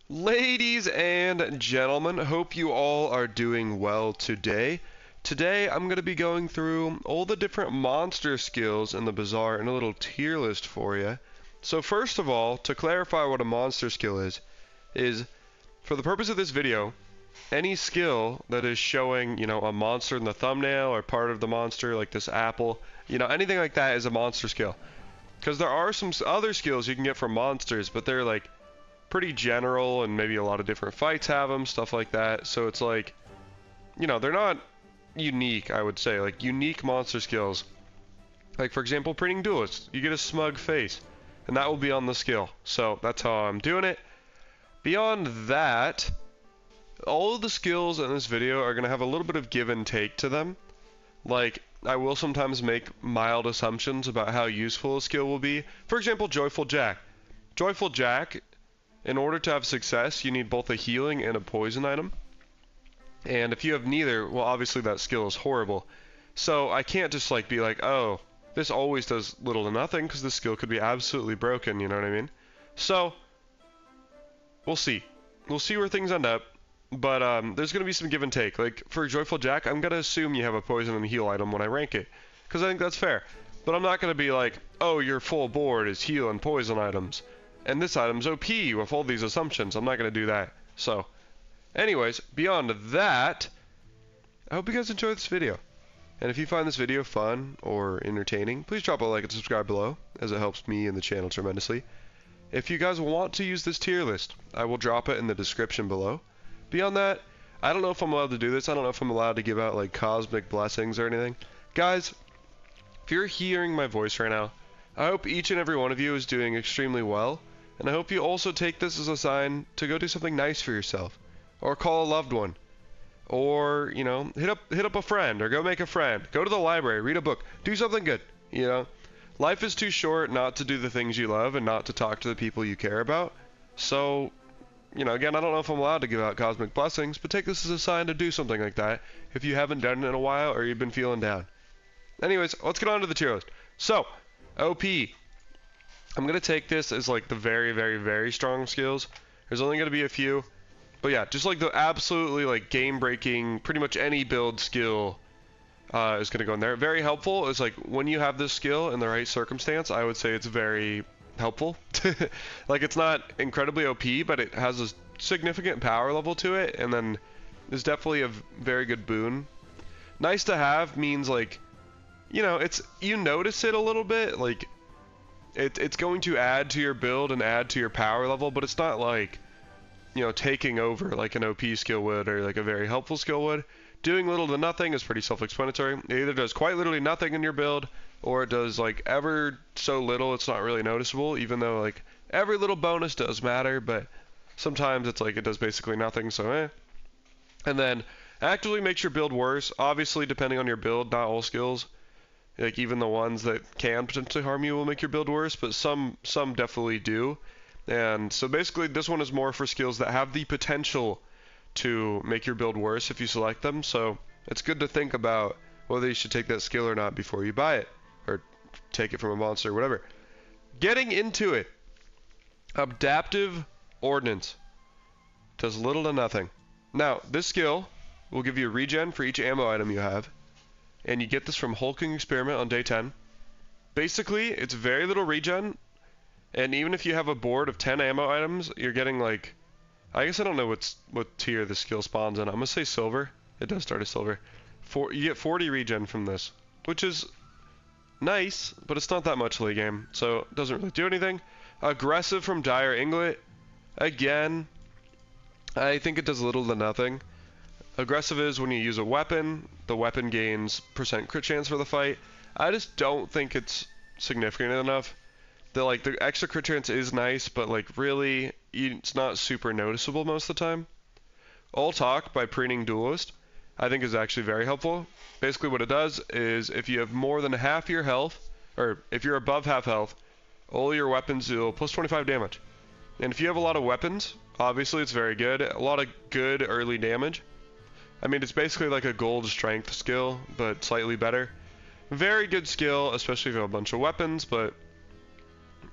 Ladies and gentlemen, hope you all are doing well today. Today I'm going to be going through all the different monster skills in the Bazaar in a little tier list for you. So first of all, to clarify what a monster skill is for the purpose of this video, any skill that is showing, a monster in the thumbnail or part of the monster, like this apple, anything like that is a monster skill. Because there are some other skills you can get from monsters, but they're like pretty general, and maybe a lot of different fights have them, stuff like that. So it's like, they're not unique, I would say. Like, unique monster skills. Like, for example, Printing Duelist. You get a smug face, and that will be on the skill. So that's how I'm doing it. Beyond that, all of the skills in this video are going to have a little bit of give and take to them. Like, I will sometimes make mild assumptions about how useful a skill will be. For example, Joyful Jack. Joyful Jack, in order to have success, you need both a healing and a poison item. And if you have neither, well, obviously that skill is horrible. So I can't just be like, oh, this always does little to nothing, because this skill could be absolutely broken, you know what I mean? So, we'll see. We'll see where things end up. But there's going to be some give and take. Like, for Joyful Jack, I'm going to assume you have a poison and heal item when I rank it, because I think that's fair. But I'm not going to be like, oh, your full board is heal and poison items, and this item's OP with all these assumptions. I'm not going to do that. So, anyways, beyond that, I hope you guys enjoy this video. And if you find this video fun or entertaining, please drop a like and subscribe below, as it helps me and the channel tremendously. If you guys want to use this tier list, I will drop it in the description below. Beyond that, I don't know if I'm allowed to do this. I don't know if I'm allowed to give out like cosmic blessings or anything. Guys, if you're hearing my voice right now, I hope each and every one of you is doing extremely well. And I hope you also take this as a sign to go do something nice for yourself, or call a loved one, or, hit up a friend, or go make a friend, go to the library, read a book, do something good, Life is too short not to do the things you love and not to talk to the people you care about. So, again, I don't know if I'm allowed to give out cosmic blessings, but take this as a sign to do something like that if you haven't done it in a while or you've been feeling down. Anyways, let's get on to the tier list. So, OP. I'm going to take this as like the very, very, very strong skills. There's only going to be a few. But yeah, just like the absolutely like game-breaking, pretty much any build skill is going to go in there. Very helpful is like when you have this skill in the right circumstance, I would say it's very helpful. Like, it's not incredibly OP, but it has a significant power level to it, and then is definitely a very good boon. Nice to have means like, it's, you notice it a little bit, like, it's going to add to your build and add to your power level, but it's not like, taking over like an OP skill would or like a very helpful skill would. Doing little to nothing is pretty self-explanatory. It either does quite literally nothing in your build, or it does like ever so little it's not really noticeable, even though like every little bonus does matter, but sometimes it's like it does basically nothing, so eh. And then actively makes your build worse. Obviously, depending on your build, not all skills, like even the ones that can potentially harm you will make your build worse, but some definitely do. And so basically this one is more for skills that have the potential to make your build worse if you select them. So it's good to think about whether you should take that skill or not before you buy it, or take it from a monster or whatever. Getting into it. Adaptive Ordnance. Does little to nothing. Now, this skill will give you a regen for each ammo item you have, and you get this from Hulking Experiment on day 10. Basically, it's very little regen, and even if you have a board of 10 ammo items, you're getting like, I guess I don't know what tier the skill spawns in. I'm gonna say silver. It does start as silver. You get 40 regen from this, which is nice, but it's not that much late game, so it doesn't really do anything. Aggressive from Dire Inglet. Again, I think it does little to nothing. Aggressive is when you use a weapon, the weapon gains % crit chance for the fight. I just don't think it's significant enough. The extra crit chance is nice, but like really, it's not super noticeable most of the time. All Talk by Printing Duelist, I think is actually very helpful. Basically what it does is if you have more than half your health, or if you're above half health, all your weapons deal plus 25 damage. And if you have a lot of weapons, obviously it's very good. A lot of good early damage. I mean, it's basically like a gold strength skill, but slightly better. Very good skill, especially if you have a bunch of weapons, but,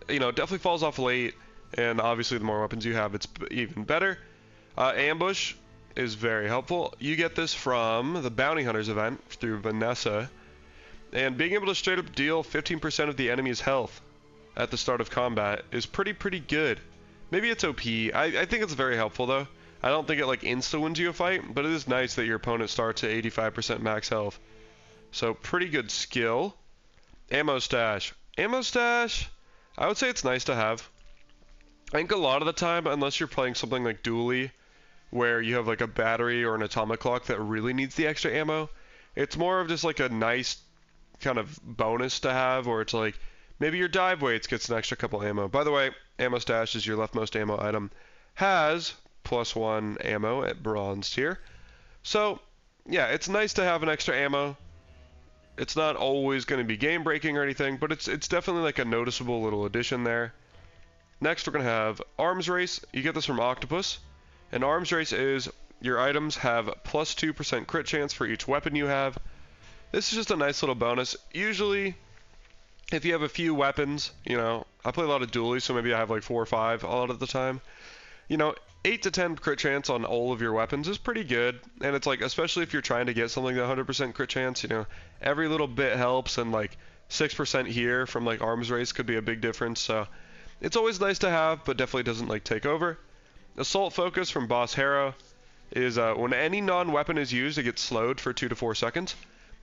it definitely falls off late, and obviously the more weapons you have, it's even better. Ambush is very helpful. You get this from the Bounty Hunters event through Vanessa, and being able to straight up deal 15% of the enemy's health at the start of combat is pretty good. Maybe it's OP. I think it's very helpful though. I don't think it like insta-wins you a fight, but it is nice that your opponent starts at 85% max health. So pretty good skill. Ammo stash. Ammo stash, I would say it's nice to have. I think a lot of the time, unless you're playing something like Dually, where you have like a battery or an atomic clock that really needs the extra ammo, it's more of just like a nice kind of bonus to have, or it's like maybe your dive weights gets an extra couple ammo. By the way, ammo stash is your leftmost ammo item. Has +1 ammo at bronze tier. So yeah, it's nice to have an extra ammo. It's not always going to be game breaking or anything, but it's definitely like a noticeable little addition there. Next we're going to have Arms Race. You get this from Octopus. And Arms Race is your items have +2% crit chance for each weapon you have. This is just a nice little bonus. Usually, if you have a few weapons, you know, I play a lot of dualies, so maybe I have like 4 or 5 a lot of the time. You know, 8 to 10 crit chance on all of your weapons is pretty good. And it's like, especially if you're trying to get something that 100% crit chance, you know, every little bit helps, and like 6% here from like Arms Race could be a big difference. So it's always nice to have, but definitely doesn't like take over. Assault Focus from Boss Hero is when any non-weapon is used, it gets slowed for 2 to 4 seconds.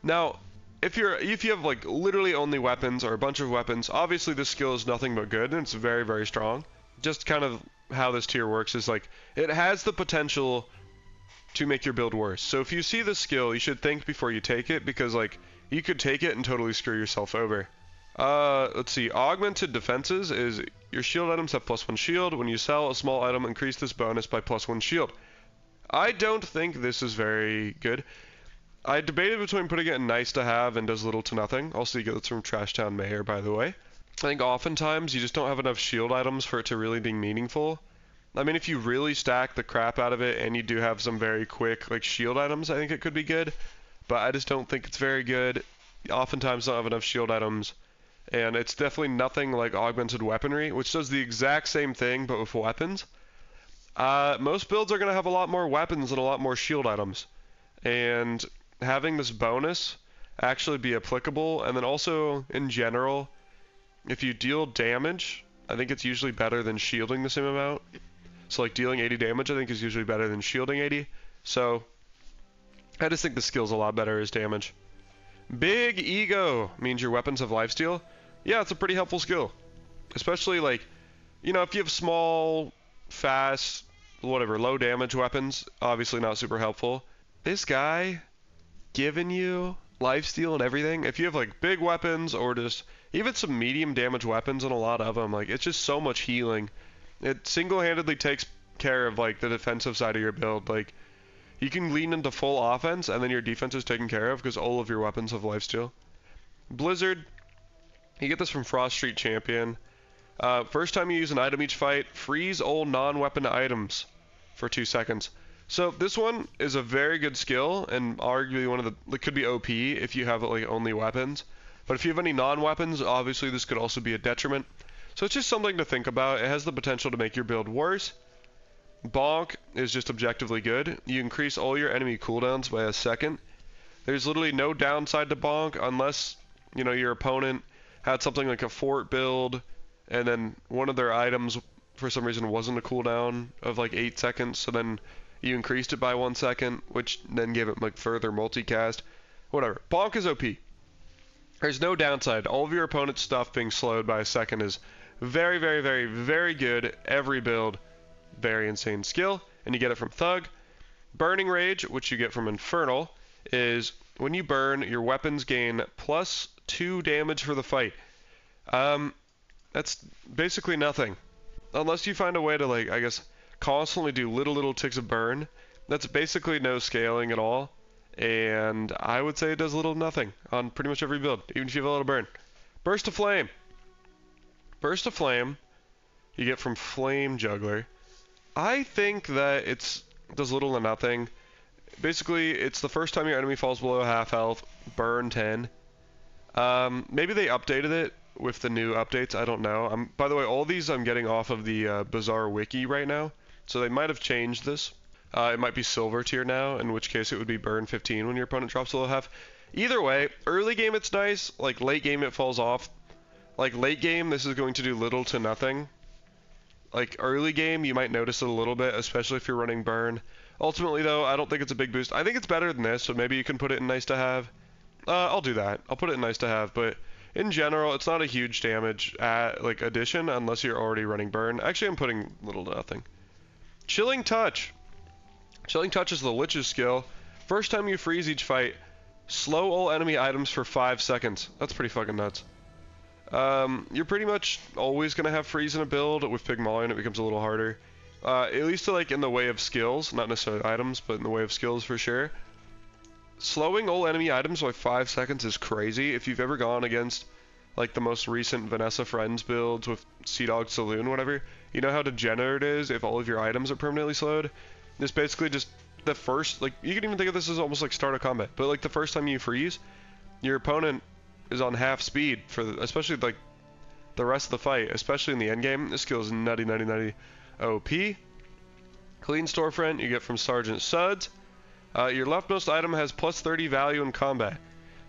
Now, if you have like literally only weapons or a bunch of weapons, obviously this skill is nothing but good, and it's very strong. Just kind of how this tier works is like it has the potential to make your build worse. So if you see this skill, you should think before you take it, because like you could take it and totally screw yourself over. Let's see. Augmented Defenses is your shield items have +1 shield. When you sell a small item, increase this bonus by +1 shield. I don't think this is very good. I debated between putting it in nice to have and does little to nothing. Also, you get this from Trashtown Mayor, by the way. I think oftentimes you just don't have enough shield items for it to really be meaningful. I mean, if you really stack the crap out of it and you do have some very quick like shield items, I think it could be good. But I just don't think it's very good. Oftentimes don't have enough shield items. And it's definitely nothing like Augmented Weaponry, which does the exact same thing but with weapons. Most builds are going to have a lot more weapons and a lot more shield items. And having this bonus actually be applicable, and then also in general, if you deal damage, I think it's usually better than shielding the same amount. So like dealing 80 damage I think is usually better than shielding 80. So I just think the skill's a lot better as damage. Big Ego means your weapons have lifesteal. Yeah, it's a pretty helpful skill. Especially like, you know, if you have small, fast, whatever, low damage weapons, obviously not super helpful. This guy giving you lifesteal and everything, if you have like big weapons or just even some medium damage weapons and a lot of them, like it's just so much healing. It single-handedly takes care of like the defensive side of your build. Like you can lean into full offense and then your defense is taken care of because all of your weapons have lifesteal. Blizzard, you get this from Frost Street Champion. First time you use an item each fight, freeze all non-weapon items for 2 seconds. So this one is a very good skill and arguably one of the, it could be OP if you have like only weapons. But if you have any non-weapons, obviously this could also be a detriment. So it's just something to think about. It has the potential to make your build worse. Bonk is just objectively good. You increase all your enemy cooldowns by a second. There's literally no downside to Bonk unless, you know, your opponent had something like a fort build and then one of their items for some reason wasn't a cooldown of like 8 seconds, so then you increased it by 1 second, which then gave it like further multicast. Whatever. Bonk is OP. There's no downside. All of your opponent's stuff being slowed by a second is very good. Every build, very insane skill, and you get it from Thug. Burning Rage, which you get from Infernal, is when you burn, your weapons gain +2 damage for the fight. That's basically nothing. Unless you find a way to, like, I guess, constantly do little ticks of burn, that's basically no scaling at all. And I would say it does little to nothing on pretty much every build, even if you have a little burn. Burst of Flame. Burst of Flame, you get from Flame Juggler. I think that it does little to nothing. Basically, it's the first time your enemy falls below half health, burn 10. Maybe they updated it with the new updates. I don't know. By the way, all these I'm getting off of the Bazaar wiki right now, so they might have changed this. It might be silver tier now, in which case it would be burn 15 when your opponent drops below half. Either way, early game it's nice, like late game it falls off. Like late game, this is going to do little to nothing. Like early game, you might notice it a little bit, especially if you're running burn. Ultimately though, I don't think it's a big boost. I think it's better than this, so maybe you can put it in nice to have. I'll do that. I'll put it in nice to have, but in general, it's not a huge damage like addition unless you're already running burn. Actually, I'm putting little to nothing. Chilling Touch. Chilling Touch is the Lich's skill. First time you freeze each fight, slow all enemy items for 5 seconds. That's pretty fucking nuts. You're pretty much always going to have freeze in a build. With Pygmalion, it becomes a little harder. At least like in the way of skills, not necessarily items, but in the way of skills for sure. Slowing all enemy items by 5 seconds is crazy. If you've ever gone against like the most recent Vanessa Friends builds with Sea Dog Saloon, whatever, you know how degenerate it is if all of your items are permanently slowed? It's basically just the first, like, you can even think of this as almost like start of combat, but like the first time you freeze, your opponent is on half speed for especially like the rest of the fight, especially in the end game. This skill is nutty OP. Clean storefront you get from Sergeant Suds. Your leftmost item has plus 30 value in combat.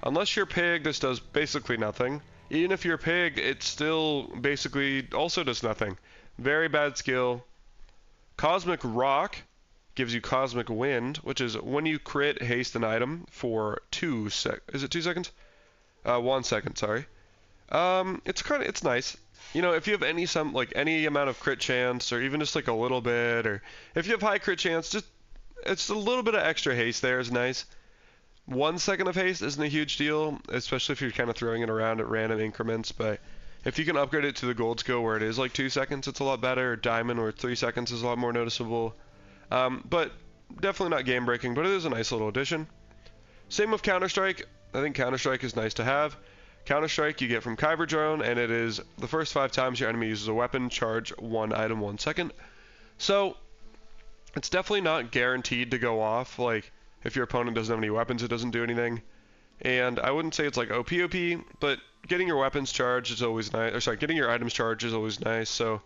Unless you're pig, this does basically nothing. Even if you're pig, it still basically also does nothing. Very bad skill. Cosmic Rock gives you Cosmic Wind, which is when you crit haste an item for 2 is it 2 seconds? 1 second, sorry. It's nice. You know, if you have any amount of crit chance, or even just like a little bit, or if you have high crit chance, just it's a little bit of extra haste there is nice. 1 second of haste isn't a huge deal, especially if you're kind of throwing it around at random increments, but if you can upgrade it to the gold skill where it is like 2 seconds, it's a lot better. Or diamond where 3 seconds is a lot more noticeable. But definitely not game breaking, but it is a nice little addition. Same with Counter-Strike. I think Counter-Strike is nice to have. Counter-Strike you get from Kyber Drone, and it is the first 5 times your enemy uses a weapon, charge 1 item 1 second. So it's definitely not guaranteed to go off. Like if your opponent doesn't have any weapons, it doesn't do anything. And I wouldn't say it's like OP, but getting your weapons charged is always nice. Or sorry, getting your items charged is always nice. So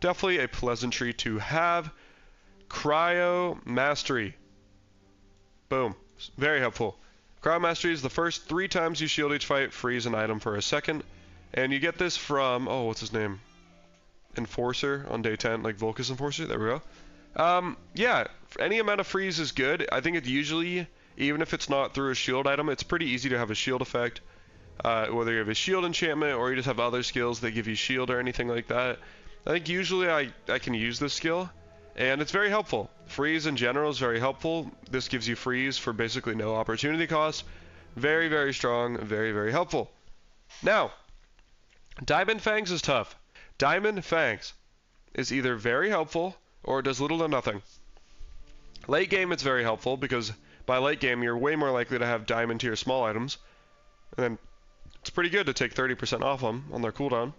definitely a pleasantry to have. Cryo Mastery. Boom. Very helpful. Cryo Mastery is the first 3 times you shield each fight, freeze an item for a second. And you get this from, oh, what's his name? Enforcer on day 10, like Volcus Enforcer. There we go. Yeah, any amount of freeze is good. I think it usually, even if it's not through a shield item, it's pretty easy to have a shield effect. Whether you have a shield enchantment or you just have other skills that give you shield or anything like that. I think usually I can use this skill, and it's very helpful. Freeze in general is very helpful. This gives you freeze for basically no opportunity cost. Very, very strong, very, very helpful. Now, Diamond Fangs is tough. Diamond Fangs is either very helpful or it does little to nothing. Late game it's very helpful because by late game you're way more likely to have diamond tier small items, and then it's pretty good to take 30% off them on their cooldown.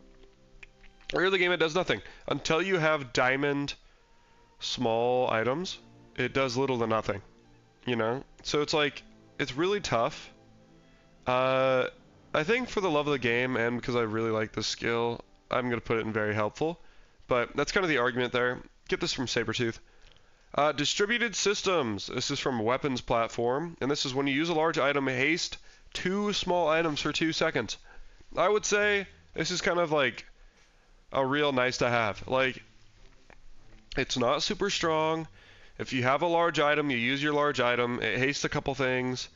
Early game it does nothing. Until you have diamond small items, it does little to nothing, you know? So it's like, it's really tough. I think for the love of the game and because I really like the skill, I'm going to put it in very helpful. But that's kind of the argument there. Get this from Sabretooth. Distributed Systems. This is from Weapons Platform, and this is when you use a large item, haste 2 small items for 2 seconds. I would say this is kind of like a real nice to have. Like, it's not super strong. If you have a large item, you use your large item, it hastes a couple things.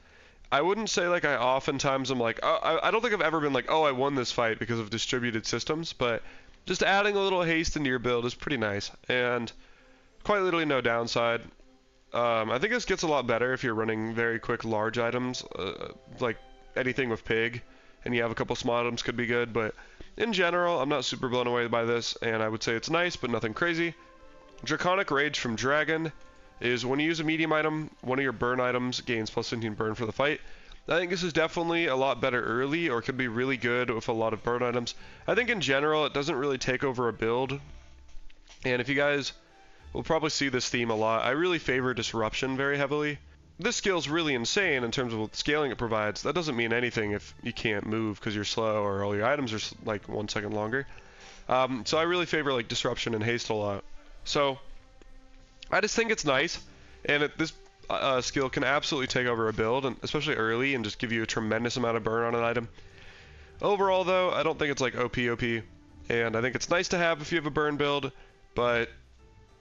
I wouldn't say like I oftentimes am like, oh, I don't think I've ever been like, oh, I won this fight because of Distributed Systems, but just adding a little haste into your build is pretty nice, and quite literally no downside. I think this gets a lot better if you're running very quick large items, like anything with pig, and you have a couple small items could be good, but in general, I'm not super blown away by this, and I would say it's nice, but nothing crazy. Draconic Rage from Dragon is when you use a medium item, one of your burn items gains plus 15 burn for the fight. I think this is definitely a lot better early, or could be really good with a lot of burn items. I think in general, it doesn't really take over a build, and if you guys will probably see this theme a lot, I really favor Disruption very heavily. this skill is really insane in terms of what scaling it provides. That doesn't mean anything if you can't move because you're slow or all your items are like 1 second longer. So I really favor like disruption and haste a lot. So I just think it's nice, and this skill can absolutely take over a build, and especially early, and just give you a tremendous amount of burn on an item. Overall, though, I don't think it's like OP, and I think it's nice to have if you have a burn build, but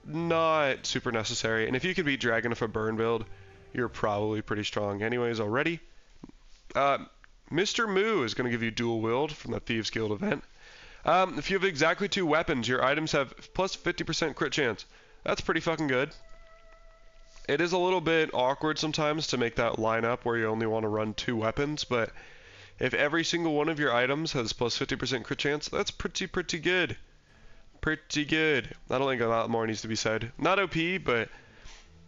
not super necessary. And if you can beat Dragon with a burn build, you're probably pretty strong anyways already. Mr. Moo is going to give you dual wield from the Thieves Guild event. If you have exactly 2 weapons, your items have plus 50% crit chance. That's pretty fucking good. It is a little bit awkward sometimes to make that line up where you only want to run 2 weapons, but if every single one of your items has plus 50% crit chance, that's pretty good. Pretty good. I don't think a lot more needs to be said. Not OP, but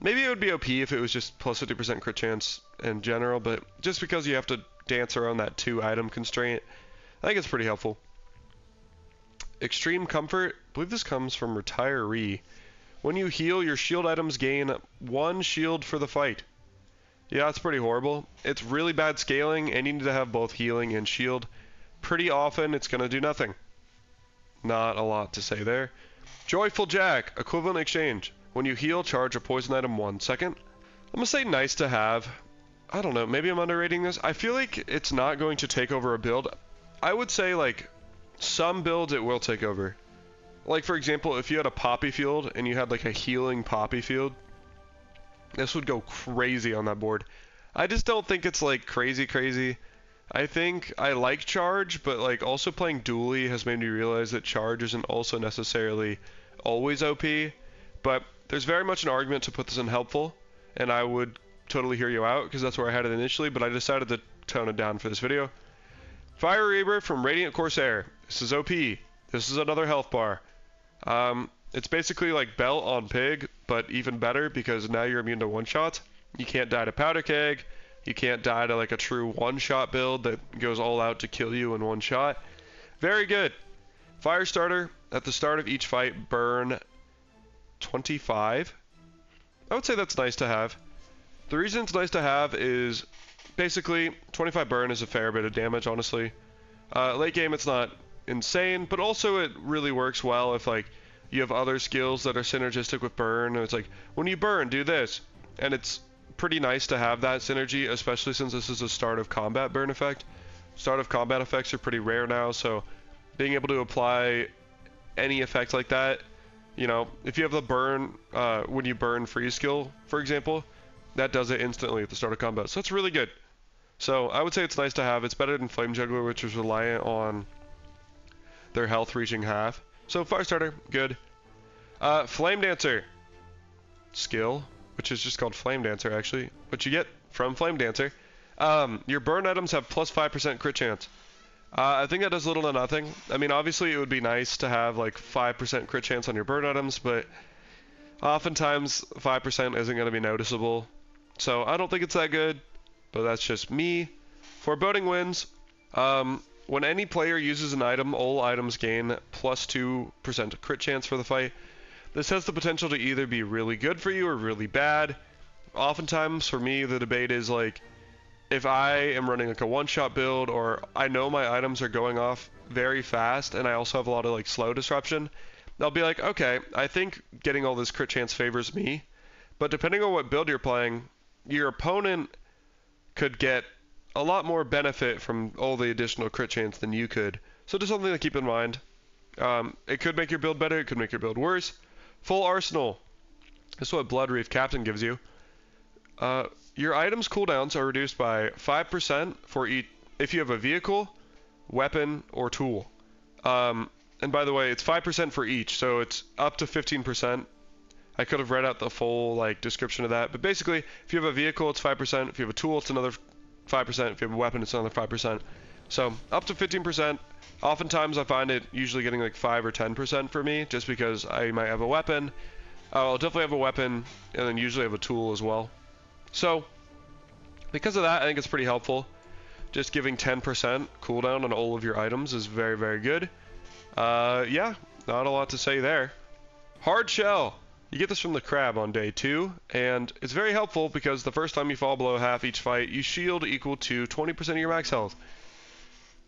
maybe it would be OP if it was just plus 50% crit chance in general, but just because you have to dance around that 2 item constraint, I think it's pretty helpful. Extreme Comfort, I believe this comes from Retiree. When you heal, your shield items gain 1 shield for the fight. Yeah, that's pretty horrible. It's really bad scaling, and you need to have both healing and shield. Pretty often, it's going to do nothing. Not a lot to say there. Joyful Jack, equivalent exchange. When you heal, charge a poison item 1 second. I'm going to say nice to have. I don't know, maybe I'm underrating this. I feel like it's not going to take over a build. I would say, like, some builds it will take over. Like, for example, if you had a Poppy field and you had, like, a healing Poppy field, this would go crazy on that board. I just don't think it's, like, crazy. I think I like Charge, but, like, also playing Dually has made me realize that Charge isn't also necessarily always OP. But there's very much an argument to put this in Helpful, and I would totally hear you out, because that's where I had it initially, but I decided to tone it down for this video. Fire Reaver from Radiant Corsair. This is OP. This is another health bar. It's basically like Belt on Pig, but even better because now you're immune to one-shots. You can't die to Powder Keg. You can't die to like a true one-shot build that goes all out to kill you in one shot. Very good. Firestarter, at the start of each fight, burn 25. I would say that's nice to have. The reason it's nice to have is basically 25 burn is a fair bit of damage, honestly. Late game it's not insane, but also it really works well if like you have other skills that are synergistic with burn. And it's like, when you burn, do this. And it's pretty nice to have that synergy, especially since this is a start of combat burn effect. Start of combat effects are pretty rare now, so being able to apply any effect like that, you know, if you have the burn, when you burn freeze skill, for example, that does it instantly at the start of combat. So it's really good. So I would say it's nice to have. It's better than Flame Juggler, which is reliant on their health reaching half. So Firestarter, good. Flame Dancer. Skill, which is just called Flame Dancer, actually. What you get from Flame Dancer. Your burn items have plus 5% crit chance. I think that does little to nothing. I mean, obviously it would be nice to have like 5% crit chance on your burn items, but oftentimes 5% isn't going to be noticeable. So I don't think it's that good, but that's just me. Foreboding Winds. When any player uses an item, all items gain plus 2% crit chance for the fight. This has the potential to either be really good for you or really bad. Oftentimes, for me, the debate is like, if I am running like a one-shot build, or I know my items are going off very fast, and I also have a lot of like slow disruption, I'll be like, okay, I think getting all this crit chance favors me. But depending on what build you're playing, your opponent could get a lot more benefit from all the additional crit chance than you could. So just something to keep in mind. It could make your build better, it could make your build worse. Full Arsenal. This is what Blood Reef Captain gives you. Your items cooldowns are reduced by 5% for each if you have a vehicle, weapon, or tool. And by the way, it's 5% for each, so it's up to 15%. I could have read out the full like description of that, but basically, if you have a vehicle, it's 5%. If you have a tool, it's another 5%. If you have a weapon, it's another 5%. So up to 15%. Oftentimes, I find it usually getting like 5 or 10% for me, just because I might have a weapon. I'll definitely have a weapon, and then usually have a tool as well. So because of that, I think it's pretty helpful. Just giving 10% cooldown on all of your items is very, very good. Yeah, not a lot to say there. Hard Shell. You get this from the crab on day 2, and it's very helpful because the first time you fall below half each fight, you shield equal to 20% of your max health.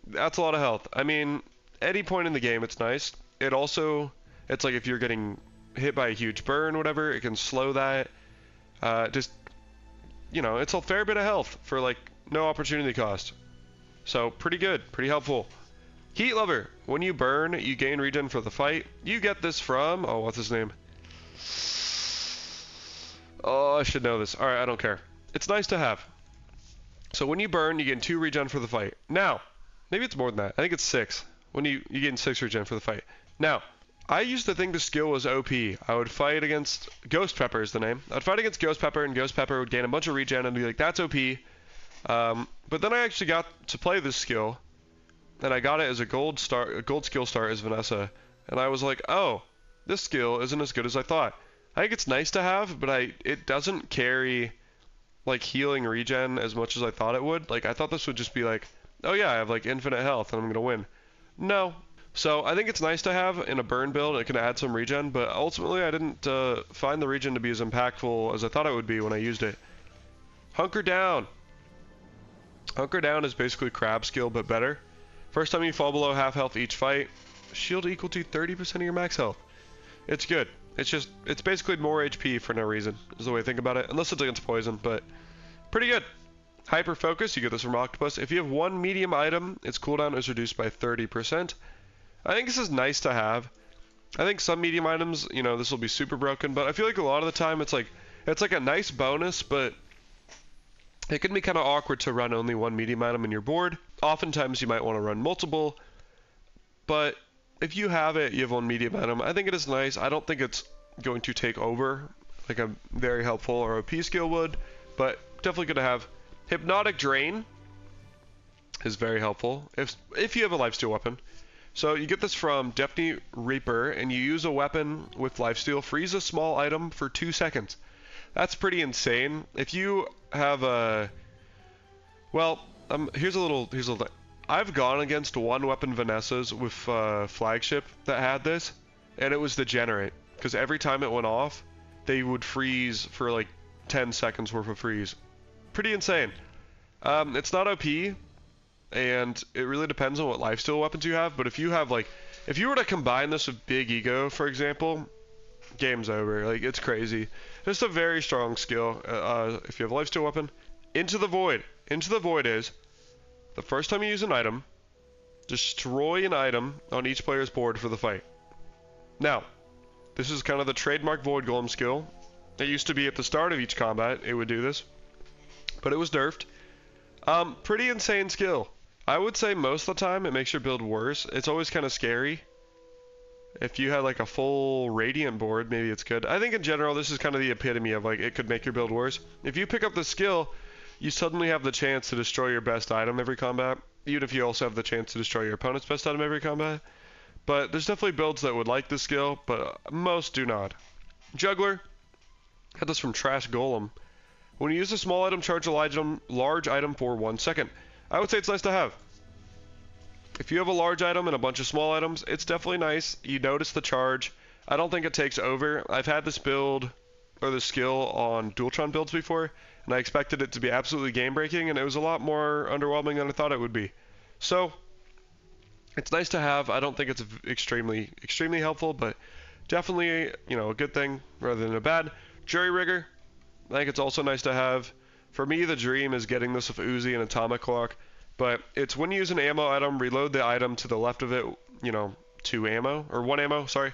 That's a lot of health. I mean, any point in the game, it's nice. It also, it's like if you're getting hit by a huge burn or whatever, it can slow that. Just, you know, it's a fair bit of health for like no opportunity cost. So pretty good, pretty helpful. Heat Lover. When you burn, you gain regen for the fight. You get this from, oh, what's his name? Oh, I should know this. Alright, I don't care. It's nice to have. So when you burn, you gain 2 regen for the fight. Now, maybe it's more than that. I think it's 6. When you gain 6 regen for the fight. Now, I used to think the skill was OP. I would fight against Ghost Pepper is the name. I'd fight against Ghost Pepper, and Ghost Pepper would gain a bunch of regen and be like, that's OP. But then I actually got to play this skill, and I got it as a gold skill start as Vanessa, and I was like, oh, this skill isn't as good as I thought. I think it's nice to have, but it doesn't carry like healing regen as much as I thought it would. Like I thought this would just be like, oh yeah, I have like infinite health and I'm gonna win. No. So I think it's nice to have in a burn build. It can add some regen, but ultimately I didn't find the regen to be as impactful as I thought it would be when I used it. Hunker Down. Hunker Down is basically crab skill, but better. First time you fall below half health each fight, shield equal to 30% of your max health. It's good. It's basically more HP for no reason, is the way I think about it. Unless it's against poison, but pretty good. Hyper Focus, you get this from Octopus. If you have one medium item, its cooldown is reduced by 30%. I think this is nice to have. I think some medium items, you know, this will be super broken, but I feel like a lot of the time it's like a nice bonus, but it can be kind of awkward to run only one medium item in your board. Oftentimes you might want to run multiple, but if you have it, you have one medium item. I think it is nice. I don't think it's going to take over like a very helpful or OP skill would, but definitely good to have. Hypnotic Drain is very helpful if you have a lifesteal weapon. So you get this from Deafening Reaper, and you use a weapon with lifesteal, freeze a small item for 2 seconds. That's pretty insane. If you have a, well, here's a little thing. I've gone against one weapon Vanessa's with Flagship that had this, and it was the Generate, because every time it went off, they would freeze for like 10 seconds worth of freeze. Pretty insane. It's not OP, and it really depends on what lifesteal weapons you have, but if you have like, if you were to combine this with Big Ego, for example, game's over. Like, it's crazy. Just a very strong skill if you have a lifesteal weapon. Into the Void. Into the Void is the first time you use an item, destroy an item on each player's board for the fight. Now, this is kind of the trademark Void Golem skill. It used to be at the start of each combat, it would do this, but it was nerfed. Pretty insane skill. I would say most of the time it makes your build worse. It's always kind of scary. If you had like a full Radiant board, maybe it's good. I think in general this is kind of the epitome of like it could make your build worse. If you pick up the skill, you suddenly have the chance to destroy your best item every combat, even if you also have the chance to destroy your opponent's best item every combat. But there's definitely builds that would like this skill, but most do not. Juggler. Got this from Trash Golem. When you use a small item, charge a large item for 1 second. I would say it's nice to have. If you have a large item and a bunch of small items, it's definitely nice. You notice the charge. I don't think it takes over. I've had this build, or this skill, on Dualtron builds before, and I expected it to be absolutely game-breaking, and it was a lot more underwhelming than I thought it would be. So, it's nice to have. I don't think it's extremely helpful, but definitely, you know, a good thing rather than a bad. Jury Rigger. I think it's also nice to have. For me, the dream is getting this with Uzi and Atomic Clock, but it's when you use an ammo item, reload the item to the left of it, you know, 2 ammo, or 1 ammo, sorry.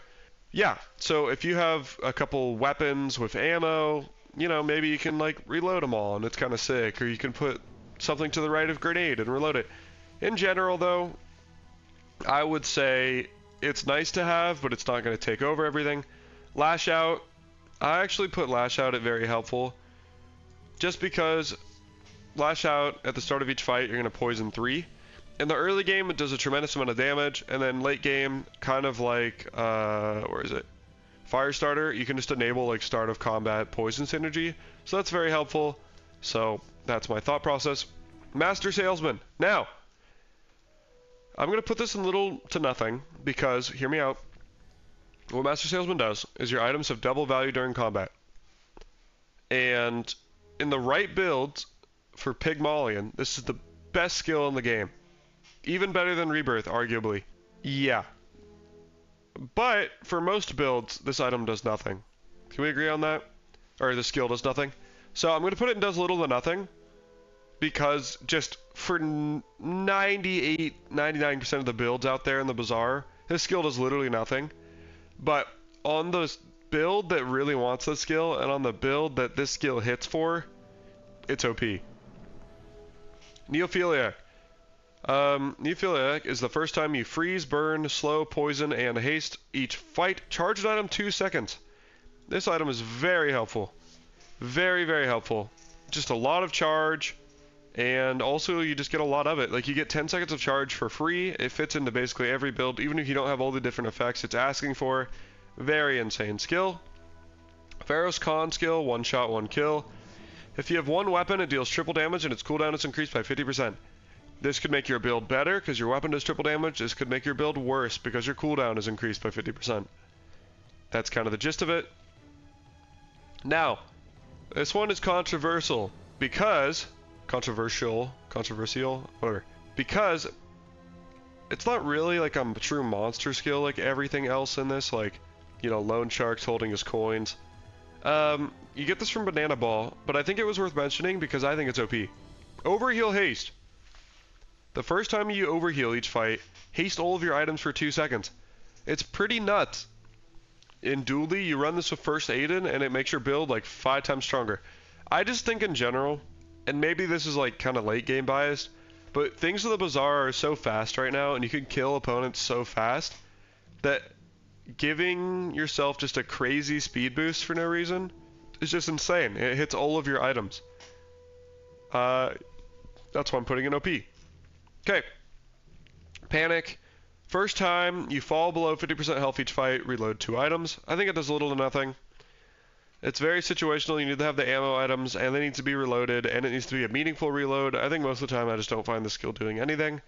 Yeah, so if you have a couple weapons with ammo, you know, maybe you can, like, reload them all, and it's kind of sick, or you can put something to the right of grenade and reload it. In general, though, I would say it's nice to have, but it's not going to take over everything. Lash Out. I actually put Lash Out at very helpful, just because Lash Out at the start of each fight, you're going to poison 3. In the early game, it does a tremendous amount of damage, and then late game, kind of like, where is it? Firestarter, you can just enable like start of combat poison synergy, so that's very helpful. So that's my thought process. Master Salesman. Now, I'm going to put this in little to nothing, because, hear me out, What Master Salesman does is your items have double value during combat. And in the right builds for Pygmalion, this is the best skill in the game. Even better than Rebirth, arguably. Yeah. But for most builds, this item does nothing. Can we agree on that? Or the skill does nothing? So I'm going to put it in does little to nothing. Because just for 99% of the builds out there in the Bazaar, this skill does literally nothing. But on the build that really wants this skill, and on the build that this skill hits for, it's OP. Neophiliac. Neophiliac is the first time you freeze, burn, slow, poison, and haste each fight. Charge an item 2 seconds. This item is very helpful. Very, very helpful. Just a lot of charge. And also, you just get a lot of it. Like, you get 10 seconds of charge for free. It fits into basically every build, even if you don't have all the different effects it's asking for. Very insane skill. Pharaoh's Con skill, 1 shot, 1 kill. If you have one weapon, it deals triple damage, and its cooldown is increased by 50%. This could make your build better, because your weapon does triple damage. This could make your build worse, because your cooldown is increased by 50%. That's kind of the gist of it. Now, this one is controversial, because... controversial, whatever. Because it's not really like a true monster skill like everything else in this, like, you know, Lone Shark's holding his coins. You get this from Banana Ball, but I think it was worth mentioning because I think it's OP. Overheal Haste. The first time you overheal each fight, haste all of your items for 2 seconds. It's pretty nuts. In Dually, you run this with First Aiden, and it makes your build like 5 times stronger. I just think in general, and maybe this is like kind of late game biased, but things in the Bazaar are so fast right now, and you can kill opponents so fast, that giving yourself just a crazy speed boost for no reason is just insane. It hits all of your items. That's why I'm putting in OP. Okay. Panic. First time you fall below 50% health each fight, reload 2 items. I think it does little to nothing. It's very situational. You need to have the ammo items, and they need to be reloaded, and it needs to be a meaningful reload. I think most of the time I just don't find the skill doing anything.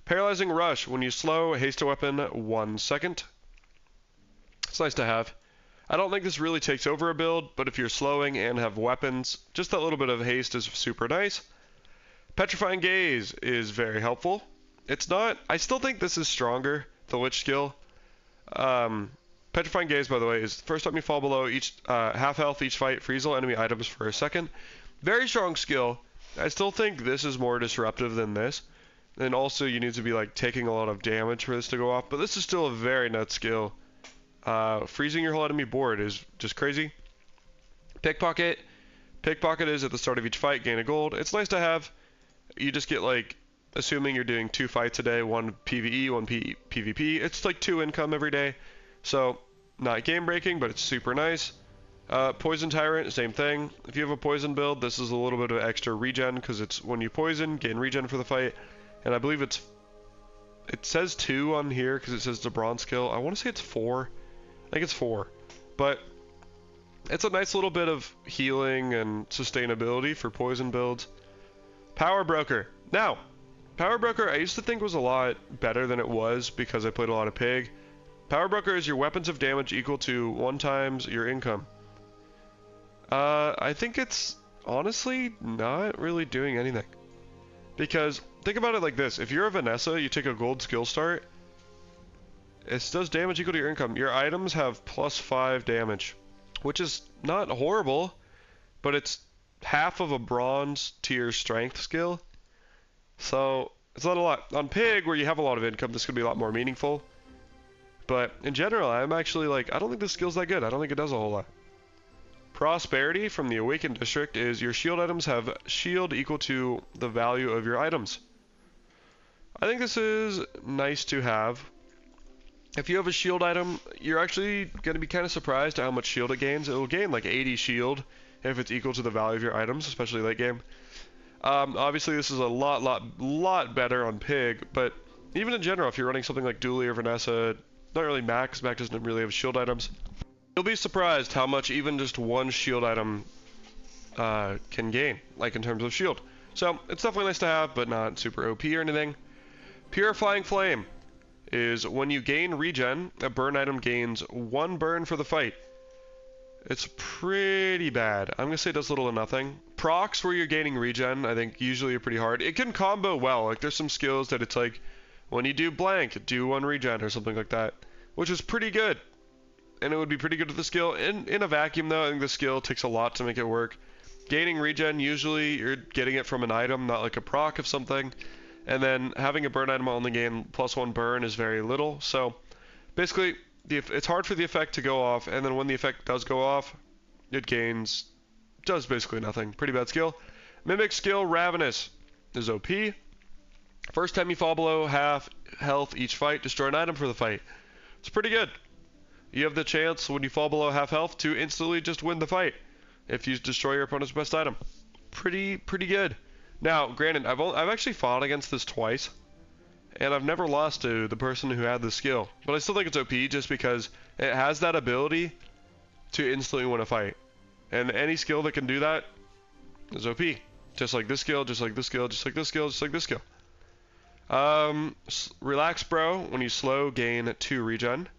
Paralyzing Rush. When you slow, haste a weapon 1 second. It's nice to have. I don't think this really takes over a build, but if you're slowing and have weapons, just that little bit of haste is super nice. Petrifying Gaze is very helpful. It's not... I still think this is stronger, the Witch skill. Petrifying Gaze, by the way, is the first time you fall below each half health each fight, freeze all enemy items for a second. Very strong skill. I still think this is more disruptive than this. And also, you need to be like taking a lot of damage for this to go off. But this is still a very nuts skill. Freezing your whole enemy board is just crazy. Pickpocket. Pickpocket is at the start of each fight, gain a gold. It's nice to have. You just get like, assuming you're doing 2 fights a day, 1 PvE, 1 PvP. It's like 2 income every day. So, not game breaking, but it's super nice. Poison Tyrant, same thing. If you have a poison build, this is a little bit of extra regen, because it's when you poison, gain regen for the fight. And I believe it says 2 on here, because it says the bronze skill. I want to say it's 4. I think it's 4. But it's a nice little bit of healing and sustainability for poison builds. Power Broker. Now, Power Broker I used to think was a lot better than it was because I played a lot of Pig. Power Broker is your weapons of damage equal to 1 times your income. I think it's honestly not really doing anything. Because, think about it like this. If you're a Vanessa, you take a gold skill start. It does damage equal to your income. Your items have +5 damage. Which is not horrible. But it's half of a bronze tier strength skill. So, it's not a lot. On Pig, where you have a lot of income, this could be a lot more meaningful. But in general, I'm actually like, I don't think this skill's that good. I don't think it does a whole lot. Prosperity from the Awakened District is your shield items have shield equal to the value of your items. I think this is nice to have. If you have a shield item, you're actually going to be kind of surprised at how much shield it gains. It will gain like 80 shield if it's equal to the value of your items, especially late game. Obviously, this is a lot better on Pig, but even in general, if you're running something like Dually or Vanessa, not really Mac, Mac doesn't really have shield items. You'll be surprised how much even just 1 shield item can gain, like in terms of shield. So, it's definitely nice to have, but not super OP or anything. Purifying Flame is when you gain regen, a burn item gains 1 burn for the fight. It's pretty bad. I'm gonna say it does little to nothing. Procs where you're gaining regen, I think usually are pretty hard. It can combo well. Like there's some skills that it's like, when you do blank, do 1 regen or something like that, which is pretty good. And it would be pretty good with the skill. In a vacuum though, I think the skill takes a lot to make it work. Gaining regen, usually you're getting it from an item, not like a proc of something. And then having a burn item only gain +1 burn is very little. So basically, it's hard for the effect to go off, and then when the effect does go off, it does basically nothing. Pretty bad skill. Mimic skill, Ravenous, is OP. First time you fall below half health each fight, destroy an item for the fight. It's pretty good. You have the chance, when you fall below half health, to instantly just win the fight if you destroy your opponent's best item. Pretty good. Now, granted, I've actually fought against this twice, and I've never lost to the person who had the skill. But I still think it's OP just because it has that ability to instantly win a fight. And any skill that can do that is OP. Just like this skill, just like this skill, just like this skill, just like this skill. Relax Bro, when you slow, gain 2 regen.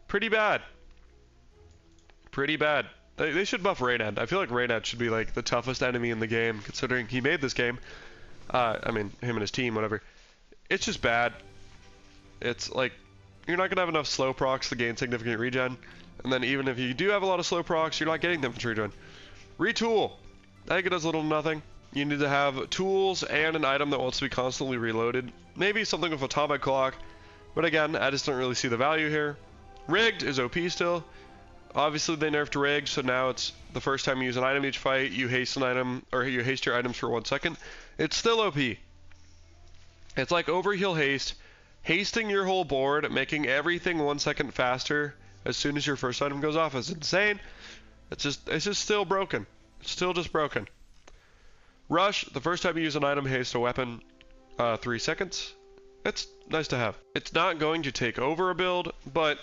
Pretty bad. Pretty bad. They should buff Raynad. I feel like Raynad should be like the toughest enemy in the game, considering he made this game. I mean, him and his team, whatever. It's just bad. It's like, you're not going to have enough slow procs to gain significant regen. And then even if you do have a lot of slow procs, you're not getting them for regen. Retool. I think it does little to nothing. You need to have tools and an item that wants to be constantly reloaded. Maybe something with Atomic Clock. But again, I just don't really see the value here. Rigged is OP still. Obviously they nerfed Rigged, so now it's the first time you use an item each fight, you haste an item, or you haste your items for 1 second. It's still OP. It's like overheal haste, hasting your whole board, making everything 1 second faster as soon as your first item goes off. It's insane. It's just still broken. It's still just broken. Rush, the first time you use an item, haste a weapon 3 seconds. It's nice to have. It's not going to take over a build, but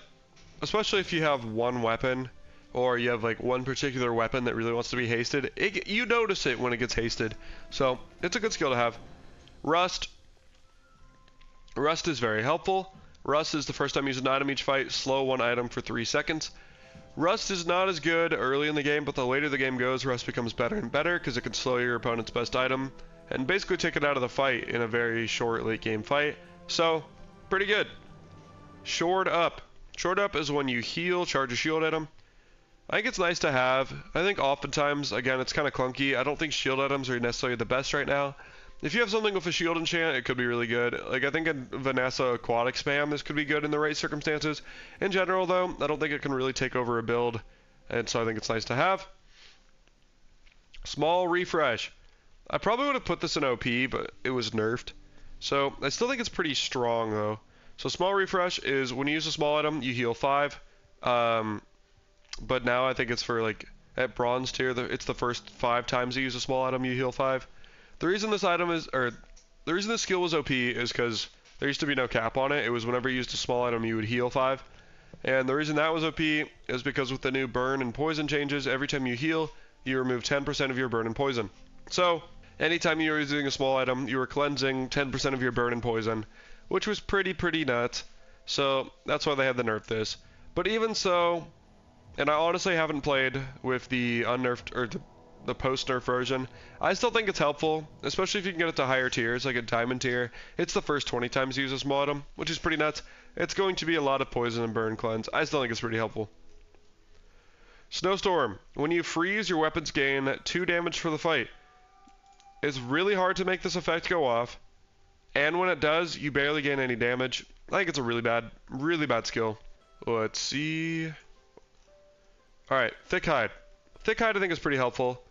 especially if you have one weapon, or you have like one particular weapon that really wants to be hasted, you notice it when it gets hasted. So it's a good skill to have. Rust. Rust is very helpful. Rust is the first time you use an item each fight, slow 1 item for 3 seconds. Rust is not as good early in the game, but the later the game goes, Rust becomes better and better because it can slow your opponent's best item and basically take it out of the fight in a very short late game fight. So, pretty good. Shored Up. Shored Up is when you heal, charge a shield at him. I think it's nice to have. I think oftentimes, again, it's kind of clunky. I don't think shield items are necessarily the best right now. If you have something with a shield enchant, it could be really good. Like, I think in Vanessa Aquatic Spam, this could be good in the right circumstances. In general, though, I don't think it can really take over a build, and so I think it's nice to have. Small Refresh. I probably would have put this in OP, but it was nerfed. So, I still think it's pretty strong, though. So, Small Refresh is when you use a small item, you heal 5. But now I think it's for, like, at Bronze tier, it's the first 5 times you use a small item, you heal 5. The reason this item is, or the reason this skill was OP is because there used to be no cap on it. It was whenever you used a small item, you would heal 5. And the reason that was OP is because with the new burn and poison changes, every time you heal, you remove 10% of your burn and poison. So, anytime you were using a small item, you were cleansing 10% of your burn and poison, which was pretty nuts. So, that's why they had to nerf this. But even so, and I honestly haven't played with the unnerfed, or the post-nerf version, I still think it's helpful, especially if you can get it to higher tiers, like a diamond tier. It's the first 20 times you use a small item, which is pretty nuts. It's going to be a lot of poison and burn cleanse. I still think it's pretty helpful. Snowstorm. When you freeze, your weapons gain 2 damage for the fight. It's really hard to make this effect go off, and when it does, you barely gain any damage. I think it's a really bad skill. Let's see. Alright, Thick Hide. Thick Hide I think is pretty helpful.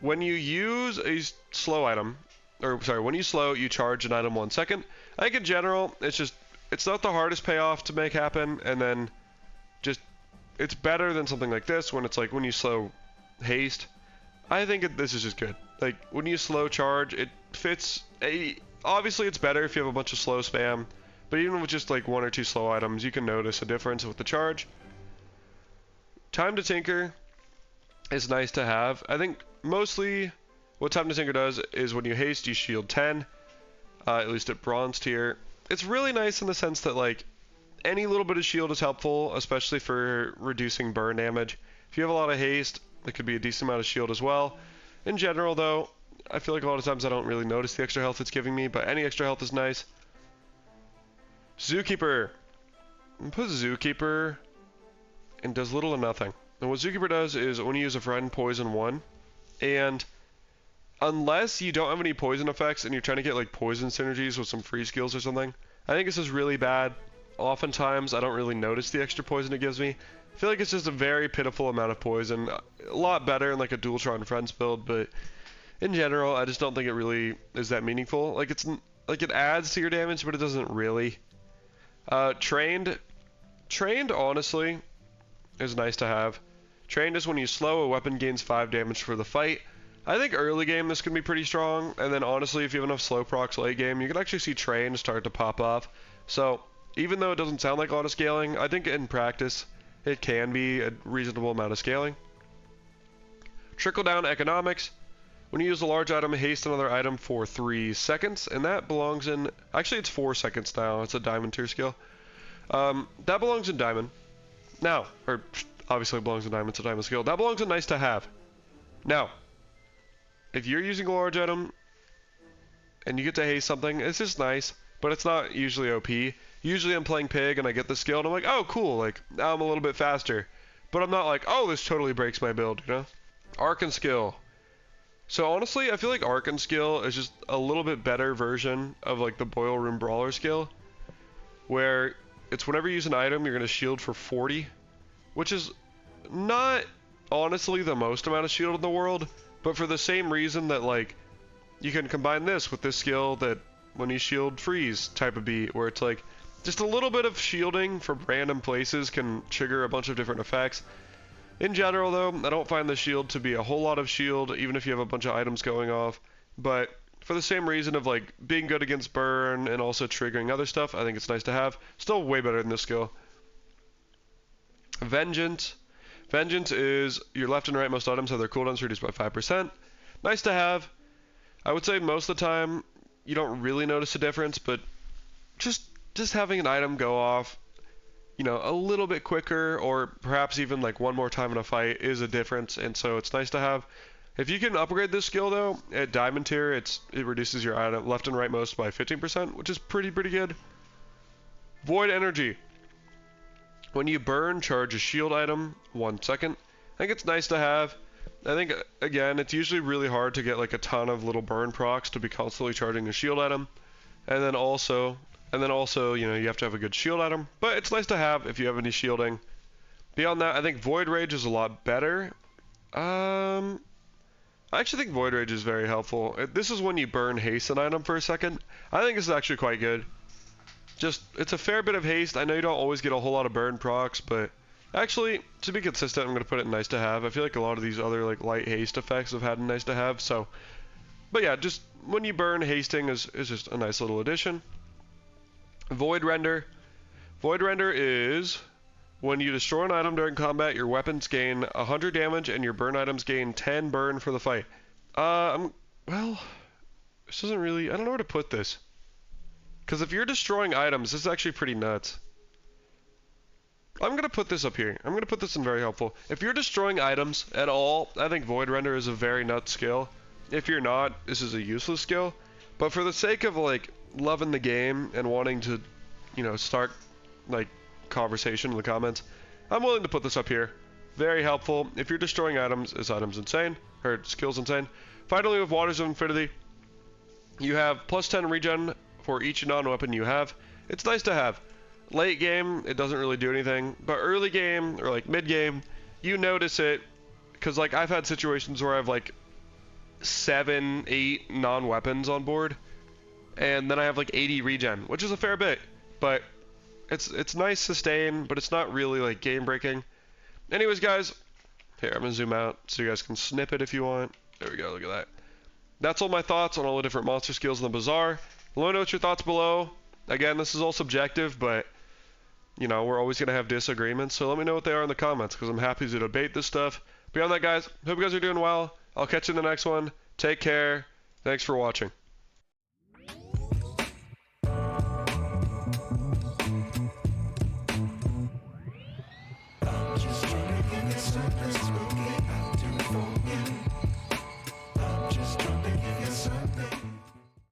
When you use a slow item, or sorry, when you slow, you charge an item 1 second. I think in general, it's not the hardest payoff to make happen, and then it's better than something like this when it's like when you slow haste. I think this is just good. Like when you slow charge, it fits. Obviously, it's better if you have a bunch of slow spam, but even with just like 1 or 2 slow items, you can notice a difference with the charge. Time to Tinker is nice to have. I think mostly what Time to Tinker does is when you haste, you shield 10, at least at Bronze tier. It's really nice in the sense that like any little bit of shield is helpful, especially for reducing burn damage. If you have a lot of haste, it could be a decent amount of shield as well. In general, though, I feel like a lot of times I don't really notice the extra health it's giving me, but any extra health is nice. Zookeeper. Put Zookeeper and does little to nothing. And what Zookeeper does is when you use a friend, poison 1, and unless you don't have any poison effects and you're trying to get like poison synergies with some free skills or something, I think this is really bad. Oftentimes I don't really notice the extra poison it gives me. I feel like it's just a very pitiful amount of poison. A lot better in like a Dualtron Friends build, but in general I just don't think it really is that meaningful. Like it's like it adds to your damage, but it doesn't really. Trained honestly is nice to have. Trained is when you slow, a weapon gains 5 damage for the fight. I think early game this can be pretty strong, and then honestly if you have enough slow procs late game, you can actually see Trained start to pop off. So even though it doesn't sound like a lot of scaling, I think in practice it can be a reasonable amount of scaling. Trickle down economics. When you use a large item, haste another item for 3 seconds, and that belongs in, actually it's 4 seconds now, it's a diamond tier skill. That belongs in diamond. Now, or obviously it belongs in diamond, it's a diamond skill. That belongs in nice to have. Now, if you're using a large item and you get to haste something, it's just nice, but it's not usually OP. Usually I'm playing Pig and I get the skill and I'm like, oh cool, like now I'm a little bit faster. But I'm not like, oh this totally breaks my build, you know? Arc skill. So honestly, I feel like Arc skill is just a little bit better version of like the Boil Room Brawler skill, where it's whenever you use an item, you're going to shield for 40, which is not honestly the most amount of shield in the world, but for the same reason that like you can combine this with this skill that when you shield freeze type of beat, where it's like just a little bit of shielding from random places can trigger a bunch of different effects. In general though, I don't find the shield to be a whole lot of shield, even if you have a bunch of items going off, but for the same reason of like being good against burn and also triggering other stuff, I think it's nice to have. Still way better than this skill. Vengeance. Vengeance is your left and right most items have their cooldowns reduced by 5%. Nice to have. I would say most of the time you don't really notice a difference, but just having an item go off, you know, a little bit quicker or perhaps even like one more time in a fight is a difference, and so it's nice to have. If you can upgrade this skill though, at diamond tier, it reduces your item left and right most by 15%, which is pretty good. Void energy. When you burn, charge a shield item 1 second. I think it's nice to have. I think again, it's usually really hard to get like a ton of little burn procs to be constantly charging a shield item. And then also, you know, you have to have a good shield item, but it's nice to have if you have any shielding. Beyond that, I think Void Rage is a lot better. I actually think Void Rage is very helpful. This is when you burn haste an item for a second. I think this is actually quite good. Just, it's a fair bit of haste. I know you don't always get a whole lot of burn procs, but actually, to be consistent, I'm going to put it in nice to have. I feel like a lot of these other like light haste effects have had a nice to have, so. But yeah, just when you burn, hasting is just a nice little addition. Void Render. Void Render is when you destroy an item during combat, your weapons gain 100 damage and your burn items gain 10 burn for the fight. Well, this isn't really, I don't know where to put this. Because if you're destroying items, this is actually pretty nuts. I'm going to put this up here. I'm going to put this in very helpful. If you're destroying items at all, I think Void Render is a very nuts skill. If you're not, this is a useless skill. But for the sake of like loving the game and wanting to, you know, start like conversation in the comments, I'm willing to put this up here. Very helpful. If you're destroying items, this item's insane, or skill's insane. Finally, with Waters of Infinity, you have plus 10 regen for each non-weapon you have. It's nice to have. Late game, it doesn't really do anything, but early game or like mid game, you notice it, because like I've had situations where I have like 7, 8 non-weapons on board, and then I have like 80 regen, which is a fair bit, but it's nice sustain, but it's not really like game breaking. Anyways guys, here I'm gonna zoom out so you guys can snip it if you want. There we go, look at that. That's all my thoughts on all the different monster skills in the Bazaar. Let me know what your thoughts below. Again, this is all subjective, but you know, we're always gonna have disagreements, so let me know what they are in the comments, because I'm happy to debate this stuff. Beyond that guys, hope you guys are doing well. I'll catch you in the next one. Take care. Thanks for watching. Let's move.